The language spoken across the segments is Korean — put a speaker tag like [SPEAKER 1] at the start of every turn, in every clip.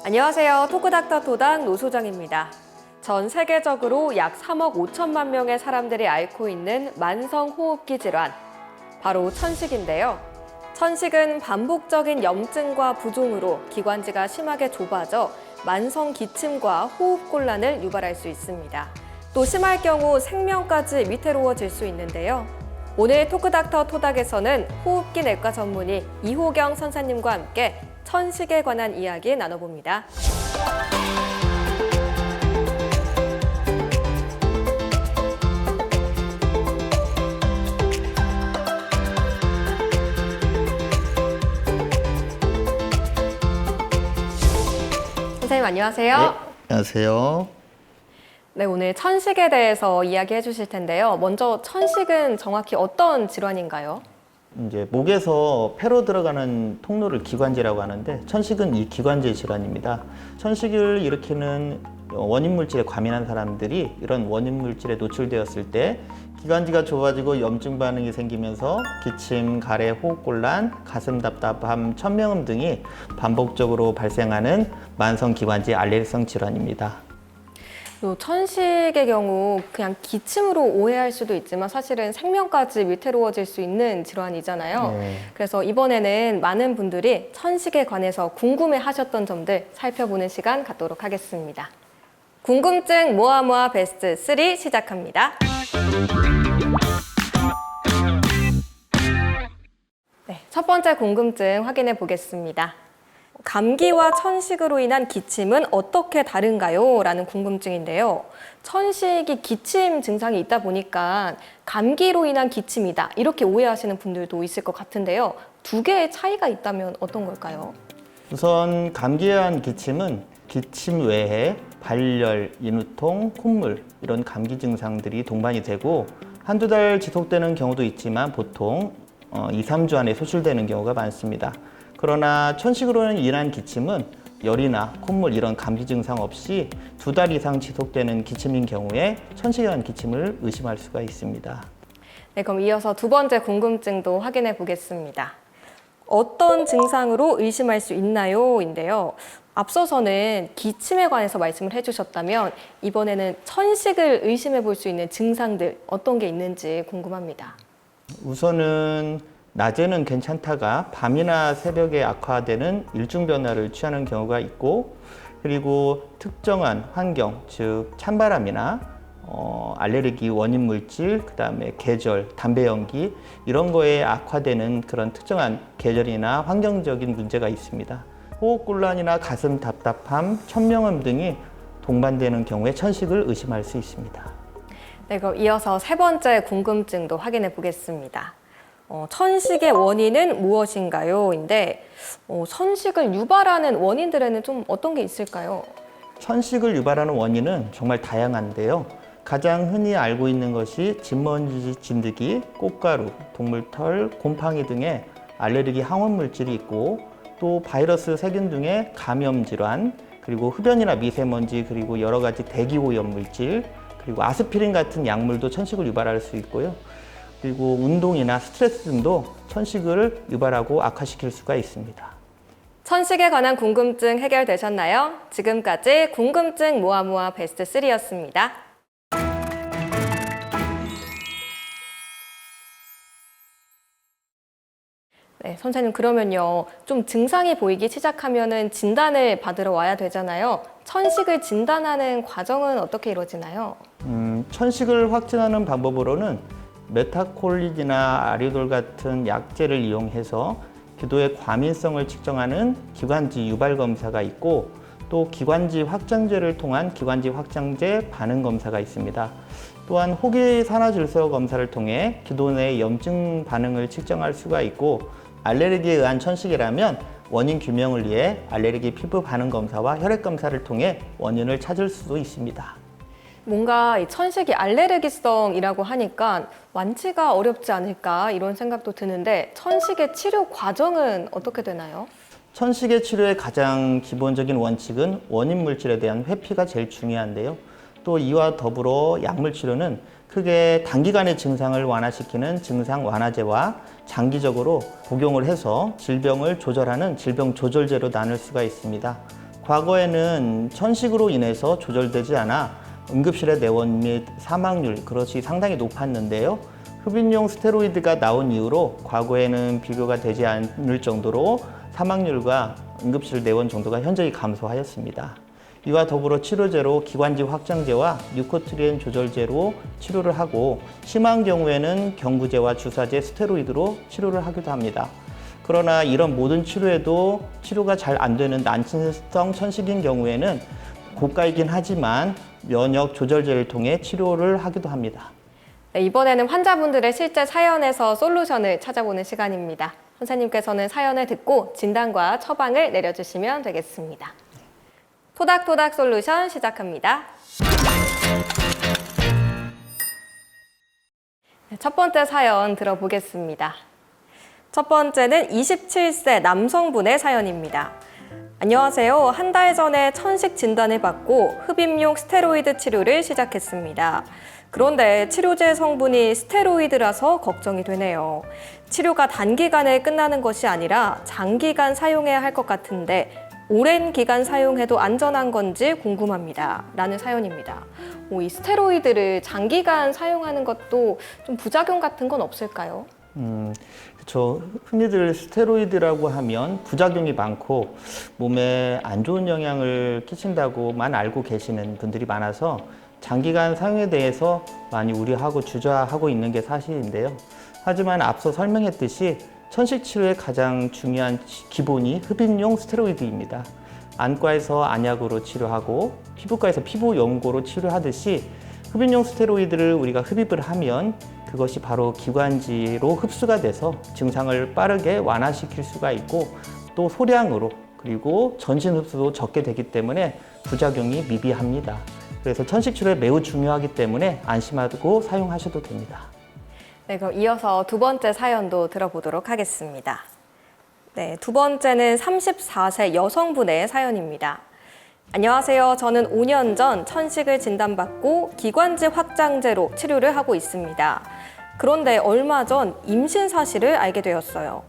[SPEAKER 1] 안녕하세요. 토크닥터 토당 노소정입니다. 전 세계적으로 약 3억 5천만 명의 사람들이 앓고 있는 만성호흡기 질환, 바로 천식인데요. 천식은 반복적인 염증과 부종으로 기관지가 심하게 좁아져 만성 기침과 호흡곤란을 유발할 수 있습니다. 또 심할 경우 생명까지 위태로워질 수 있는데요. 오늘 토크닥터 토닥에서는 호흡기 내과 전문의 이호경 선생님과 함께 천식에 관한 이야기 나눠봅니다. 선생님 안녕하세요.
[SPEAKER 2] 네, 안녕하세요.
[SPEAKER 1] 네, 오늘 천식에 대해서 이야기해 주실 텐데요. 먼저 천식은 정확히 어떤 질환인가요?
[SPEAKER 2] 이제 목에서 폐로 들어가는 통로를 기관지라고 하는데 천식은 이 기관지 질환입니다. 천식을 일으키는 원인 물질에 과민한 사람들이 이런 원인 물질에 노출되었을 때 기관지가 좁아지고 염증 반응이 생기면서 기침, 가래, 호흡곤란, 가슴 답답함, 천명음 등이 반복적으로 발생하는 만성 기관지 알레르기성 질환입니다.
[SPEAKER 1] 천식의 경우 그냥 기침으로 오해할 수도 있지만 사실은 생명까지 위태로워질 수 있는 질환이잖아요.
[SPEAKER 2] 네.
[SPEAKER 1] 그래서 이번에는 많은 분들이 천식에 관해서 궁금해하셨던 점들 살펴보는 시간 갖도록 하겠습니다. 궁금증 모아모아 베스트 3 시작합니다. 네, 첫 번째 궁금증 확인해 보겠습니다. 감기와 천식으로 인한 기침은 어떻게 다른가요? 라는 궁금증인데요. 천식이 기침 증상이 있다 보니까 감기로 인한 기침이다 이렇게 오해하시는 분들도 있을 것 같은데요. 두 개의 차이가 있다면 어떤 걸까요?
[SPEAKER 2] 우선 감기에 의한 기침은 기침 외에 발열, 인후통, 콧물 이런 감기 증상들이 동반이 되고 한두 달 지속되는 경우도 있지만 보통 2, 3주 안에 소실되는 경우가 많습니다. 그러나 천식으로 인한 기침은 열이나 콧물 이런 감기 증상 없이 2달 이상 지속되는 기침인 경우에 천식에 의한 기침을 의심할 수가 있습니다.
[SPEAKER 1] 네, 그럼 이어서 두 번째 궁금증도 확인해 보겠습니다. 어떤 증상으로 의심할 수 있나요? 인데요. 앞서서는 기침에 관해서 말씀을 해주셨다면 이번에는 천식을 의심해 볼 수 있는 증상들 어떤 게 있는지 궁금합니다.
[SPEAKER 2] 우선은 낮에는 괜찮다가 밤이나 새벽에 악화되는 일중 변화를 취하는 경우가 있고 그리고 특정한 환경, 즉 찬바람이나 알레르기 원인 물질, 그 다음에 계절, 담배 연기 이런 거에 악화되는 그런 특정한 계절이나 환경적인 문제가 있습니다. 호흡곤란이나 가슴 답답함, 천명음 등이 동반되는 경우에 천식을 의심할 수 있습니다.
[SPEAKER 1] 네, 그럼 이어서 세 번째 궁금증도 확인해 보겠습니다. 천식의 원인은 무엇인가요? 인데 천식을 유발하는 원인들에는 좀 어떤 게 있을까요?
[SPEAKER 2] 천식을 유발하는 원인은 정말 다양한데요. 가장 흔히 알고 있는 것이 진먼지 진드기, 꽃가루, 동물털, 곰팡이 등의 알레르기 항원 물질이 있고 또 바이러스, 세균 등의 감염 질환, 그리고 흡연이나 미세먼지, 그리고 여러 가지 대기 오염 물질, 그리고 아스피린 같은 약물도 천식을 유발할 수 있고요. 그리고 운동이나 스트레스 등도 천식을 유발하고 악화시킬 수가 있습니다.
[SPEAKER 1] 천식에 관한 궁금증 해결되셨나요? 지금까지 궁금증 모아모아 베스트 3였습니다. 네, 선생님 그러면요. 좀 증상이 보이기 시작하면은 진단을 받으러 와야 되잖아요. 천식을 진단하는 과정은 어떻게 이루어지나요?
[SPEAKER 2] 천식을 확진하는 방법으로는 메타콜릿이나 아리돌 같은 약제를 이용해서 기도의 과민성을 측정하는 기관지 유발 검사가 있고 또 기관지 확장제를 통한 기관지 확장제 반응 검사가 있습니다. 또한 호기 산화질소 검사를 통해 기도 내 염증 반응을 측정할 수가 있고 알레르기에 의한 천식이라면 원인 규명을 위해 알레르기 피부 반응 검사와 혈액 검사를 통해 원인을 찾을 수도 있습니다.
[SPEAKER 1] 뭔가 이 천식이 알레르기성이라고 하니까 완치가 어렵지 않을까 이런 생각도 드는데 천식의 치료 과정은 어떻게 되나요?
[SPEAKER 2] 천식의 치료의 가장 기본적인 원칙은 원인 물질에 대한 회피가 제일 중요한데요. 또 이와 더불어 약물 치료는 크게 단기간의 증상을 완화시키는 증상 완화제와 장기적으로 복용을 해서 질병을 조절하는 질병 조절제로 나눌 수가 있습니다. 과거에는 천식으로 인해서 조절되지 않아 응급실의 내원 및 사망률 그것이 상당히 높았는데요. 흡입용 스테로이드가 나온 이후로 과거에는 비교가 되지 않을 정도로 사망률과 응급실 내원 정도가 현저히 감소하였습니다. 이와 더불어 치료제로 기관지 확장제와 뉴코트리엔 조절제로 치료를 하고 심한 경우에는 경구제와 주사제, 스테로이드로 치료를 하기도 합니다. 그러나 이런 모든 치료에도 치료가 잘 안 되는 난치성 천식인 경우에는 고가이긴 하지만 면역 조절제를 통해 치료를 하기도 합니다.
[SPEAKER 1] 네, 이번에는 환자분들의 실제 사연에서 솔루션을 찾아보는 시간입니다. 선생님께서는 사연을 듣고 진단과 처방을 내려주시면 되겠습니다. 토닥토닥 솔루션 시작합니다. 네, 첫 번째 사연 들어보겠습니다. 첫 번째는 27세 남성분의 사연입니다. 안녕하세요. 한 달 전에 천식 진단을 받고 흡입용 스테로이드 치료를 시작했습니다. 그런데 치료제 성분이 스테로이드라서 걱정이 되네요. 치료가 단기간에 끝나는 것이 아니라 장기간 사용해야 할 것 같은데 오랜 기간 사용해도 안전한 건지 궁금합니다. 라는 사연입니다. 이 스테로이드를 장기간 사용하는 것도 좀 부작용 같은 건 없을까요?
[SPEAKER 2] 그렇죠. 흔히들 스테로이드라고 하면 부작용이 많고 몸에 안 좋은 영향을 끼친다고만 알고 계시는 분들이 많아서 장기간 사용에 대해서 많이 우려하고 주저하고 있는 게 사실인데요. 하지만 앞서 설명했듯이 천식 치료의 가장 중요한 기본이 흡입용 스테로이드입니다. 안과에서 안약으로 치료하고 피부과에서 피부 연고로 치료하듯이 흡입용 스테로이드를 우리가 흡입을 하면 그것이 바로 기관지로 흡수가 돼서 증상을 빠르게 완화시킬 수가 있고 또 소량으로 그리고 전신 흡수도 적게 되기 때문에 부작용이 미비합니다. 그래서 천식 치료에 매우 중요하기 때문에 안심하고 사용하셔도 됩니다.
[SPEAKER 1] 네, 그럼 이어서 두 번째 사연도 들어보도록 하겠습니다. 네, 두 번째는 34세 여성분의 사연입니다. 안녕하세요. 저는 5년 전 천식을 진단받고 기관지 확장제로 치료를 하고 있습니다. 그런데 얼마 전 임신 사실을 알게 되었어요.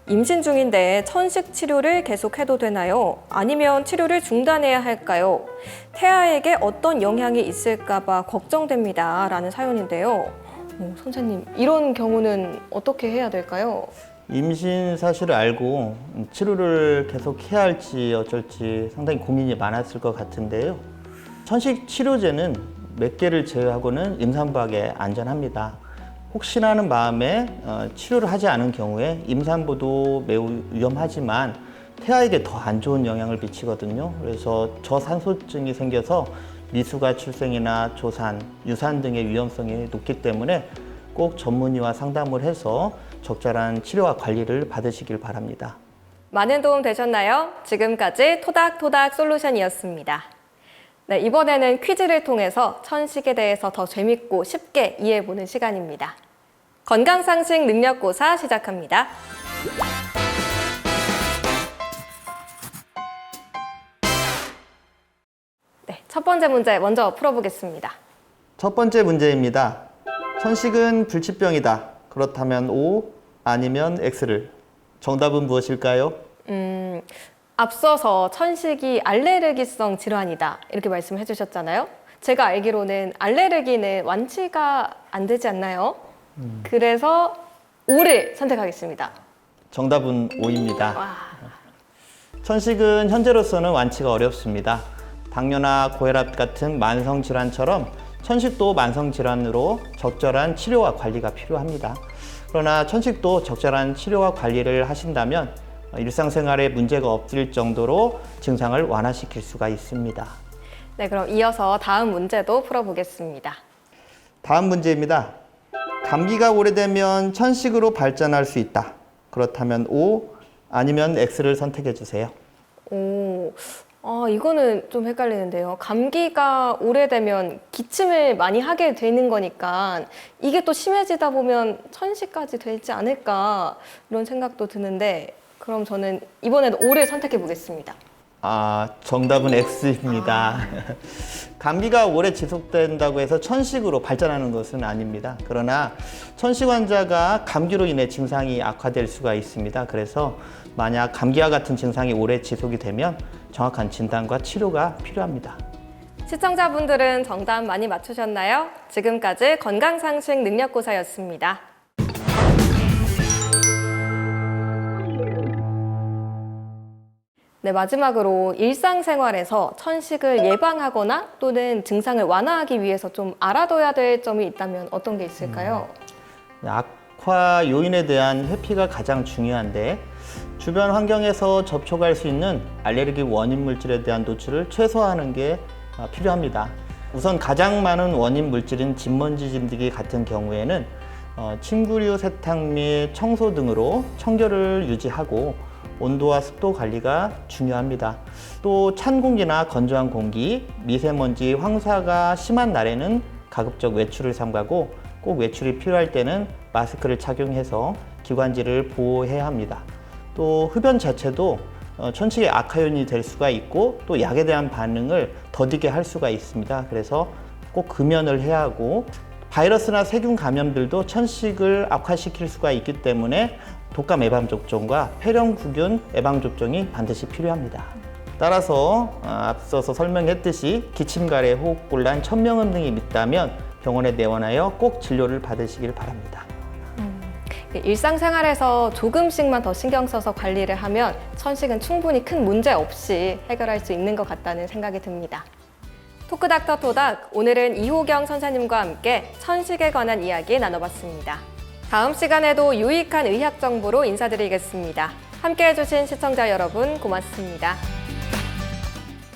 [SPEAKER 1] 임신 중인데 천식 치료를 계속해도 되나요? 아니면 치료를 중단해야 할까요? 태아에게 어떤 영향이 있을까 봐 걱정됩니다. 라는 사연인데요. 선생님, 이런 경우는 어떻게 해야 될까요?
[SPEAKER 2] 임신 사실을 알고 치료를 계속 해야 할지 어쩔지 상당히 고민이 많았을 것 같은데요. 천식 치료제는 몇 개를 제외하고는 임산부에게 안전합니다. 혹시나 하는 마음에 치료를 하지 않은 경우에 임산부도 매우 위험하지만 태아에게 더 안 좋은 영향을 미치거든요. 그래서 저산소증이 생겨서 미숙아 출생이나 조산, 유산 등의 위험성이 높기 때문에 꼭 전문의와 상담을 해서 적절한 치료와 관리를 받으시길 바랍니다.
[SPEAKER 1] 많은 도움 되셨나요? 지금까지 토닥토닥 솔루션이었습니다. 네, 이번에는 퀴즈를 통해서 천식에 대해서 더 재밌고 쉽게 이해해보는 시간입니다. 건강상식 능력고사 시작합니다. 네, 첫 번째 문제 먼저 풀어보겠습니다.
[SPEAKER 2] 첫 번째 문제입니다. 천식은 불치병이다. 그렇다면 O 아니면 X를. 정답은 무엇일까요?
[SPEAKER 1] 앞서서 천식이 알레르기성 질환이다 이렇게 말씀해 주셨잖아요. 제가 알기로는 알레르기는 완치가 안 되지 않나요? 그래서 O를 선택하겠습니다.
[SPEAKER 2] 정답은 O입니다.
[SPEAKER 1] 와.
[SPEAKER 2] 천식은 현재로서는 완치가 어렵습니다. 당뇨나 고혈압 같은 만성질환처럼 천식도 만성질환으로 적절한 치료와 관리가 필요합니다. 그러나 천식도 적절한 치료와 관리를 하신다면 일상생활에 문제가 없을 정도로 증상을 완화시킬 수가 있습니다.
[SPEAKER 1] 네, 그럼 이어서 다음 문제도 풀어보겠습니다.
[SPEAKER 2] 다음 문제입니다. 감기가 오래되면 천식으로 발전할 수 있다. 그렇다면 O 아니면 X를 선택해 주세요.
[SPEAKER 1] 이거는 좀 헷갈리는데요. 감기가 오래되면 기침을 많이 하게 되는 거니까 이게 또 심해지다 보면 천식까지 되지 않을까 이런 생각도 드는데 그럼 저는 이번에는 O를 선택해 보겠습니다.
[SPEAKER 2] 정답은 X입니다. 감기가 오래 지속된다고 해서 천식으로 발전하는 것은 아닙니다. 그러나 천식 환자가 감기로 인해 증상이 악화될 수가 있습니다. 그래서 만약 감기와 같은 증상이 오래 지속이 되면 정확한 진단과 치료가 필요합니다.
[SPEAKER 1] 시청자분들은 정답 많이 맞추셨나요? 지금까지 건강상식 능력고사였습니다. 네, 마지막으로 일상생활에서 천식을 예방하거나 또는 증상을 완화하기 위해서 좀 알아둬야 될 점이 있다면 어떤 게 있을까요?
[SPEAKER 2] 악화 요인에 대한 회피가 가장 중요한데 주변 환경에서 접촉할 수 있는 알레르기 원인 물질에 대한 노출을 최소화하는 게 필요합니다. 우선 가장 많은 원인 물질인 진먼지 진드기 같은 경우에는 침구류 세탁 및 청소 등으로 청결을 유지하고 온도와 습도 관리가 중요합니다. 또 찬 공기나 건조한 공기, 미세먼지, 황사가 심한 날에는 가급적 외출을 삼가고 꼭 외출이 필요할 때는 마스크를 착용해서 기관지를 보호해야 합니다. 또 흡연 자체도 천식의 악화요인이 될 수가 있고 또 약에 대한 반응을 더디게 할 수가 있습니다. 그래서 꼭 금연을 해야 하고 바이러스나 세균 감염들도 천식을 악화시킬 수가 있기 때문에 독감 예방접종과 폐렴구균 예방접종이 반드시 필요합니다. 따라서 앞서서 설명했듯이 기침가래, 호흡곤란, 천명음 등이 있다면 병원에 내원하여 꼭 진료를 받으시길 바랍니다.
[SPEAKER 1] 일상생활에서 조금씩만 더 신경 써서 관리를 하면 천식은 충분히 큰 문제 없이 해결할 수 있는 것 같다는 생각이 듭니다. 토크닥터 토닥, 오늘은 이호경 선생님과 함께 천식에 관한 이야기 나눠봤습니다. 다음 시간에도 유익한 의학 정보로 인사드리겠습니다. 함께 해주신 시청자 여러분 고맙습니다.